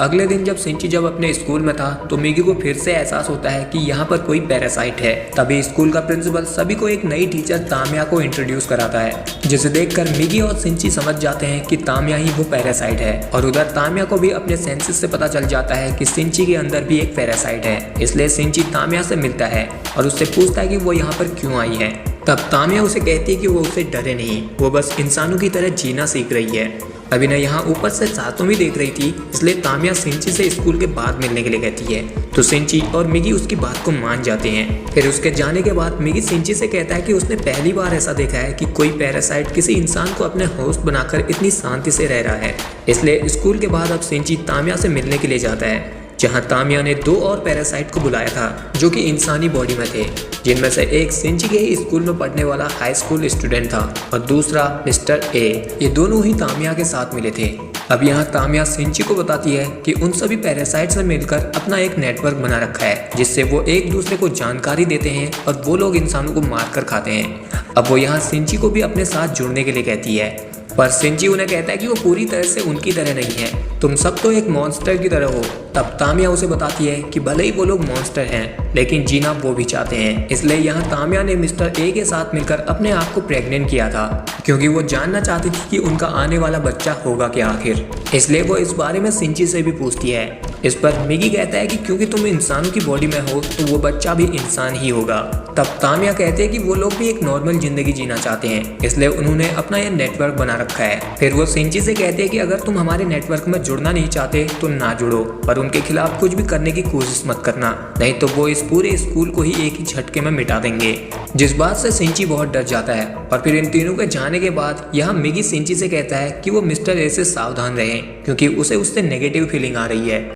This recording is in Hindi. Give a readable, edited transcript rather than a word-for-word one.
अगले दिन जब अपने स्कूल में था तो मिगी को फिर से एहसास होता है कि यहाँ पर कोई पैरासाइट है। तभी स्कूल का प्रिंसिपल सभी को एक नई टीचर तामिया को इंट्रोड्यूस कराता है, जिसे देखकर मिगी और सिंची समझ जाते हैं कि तामिया ही वो पैरासाइट है। और उधर तामिया को भी अपने सेंसेस से पता चल जाता है कि सिंची के अंदर भी एक पैरासाइट है। इसलिए सिंची तामिया से मिलता है और उससे पूछता है कि वो यहाँ पर क्यों आई है। तब तामिया उसे कहती है कि वो उसे डरे नहीं, वो बस इंसानों की तरह जीना सीख रही है। अभी ना यहाँ ऊपर से सातों भी देख रही थी, इसलिए तामिया सिंची से स्कूल के बाद मिलने के लिए कहती है। तो सिंची और मिगी उसकी बात को मान जाते हैं। फिर उसके जाने के बाद मिगी सिंची से कहता है कि उसने पहली बार ऐसा देखा है कि कोई पैरासाइट किसी इंसान को अपने होस्ट बनाकर इतनी शांति से रह रहा है। इसलिए स्कूल के बाद अब सिंची तामिया से मिलने के लिए जाता है, जहां तामिया ने 2 और पैरासाइट को बुलाया था जो कि इंसानी बॉडी में थे, जिनमें से एक सिंची के ही स्कूल में पढ़ने वाला हाई स्कूल स्टूडेंट था और दूसरा मिस्टर ए। ये दोनों ही तामिया के साथ मिले थे। अब यहाँ तामिया सिंची को बताती है कि उन सभी पैरासाइट से मिलकर अपना एक नेटवर्क बना रखा है, जिससे वो एक दूसरे को जानकारी देते हैं और वो लोग इंसानों को मार कर खाते हैं। अब वो यहाँ सिंची को भी अपने साथ जुड़ने के लिए कहती है, पर सिंची उन्हें कहता है कि वो पूरी तरह से उनकी तरह नहीं है, तुम सब तो एक मॉन्स्टर की तरह हो। तब तामिया उसे बताती है कि भले ही वो लोग मॉन्स्टर हैं, लेकिन जीना वो भी चाहते हैं। इसलिए यहाँ तामिया ने मिस्टर ए के साथ मिलकर अपने आप को प्रेग्नेंट किया था, क्योंकि वो जानना चाहती थी कि उनका आने वाला बच्चा होगा क्या आखिर। इसलिए वो इस बारे में सिंची से भी पूछती है। इस पर मिगी कहता है कि क्योंकि तुम इंसानों की बॉडी में हो तो वो बच्चा भी इंसान ही होगा। तब तामिया कहते हैं कि वो लोग भी एक नॉर्मल जिंदगी जीना चाहते हैं, इसलिए उन्होंने अपना यह नेटवर्क बना रखा है। फिर वो सिंची से कहते हैं कि अगर तुम हमारे नेटवर्क में जुड़ना नहीं चाहते तो ना जुड़ो, पर उनके खिलाफ कुछ भी करने की कोशिश मत करना, नहीं तो वो इस पूरे स्कूल को ही एक ही झटके में मिटा देंगे। जिस बात से सिंची बहुत डर जाता है। और फिर इन तीनों के जाने के बाद यहाँ मिगी सिंची से कहता है कि वो मिस्टर ए से सावधान रहें, क्योंकि उसे उससे नेगेटिव फीलिंग आ रही है।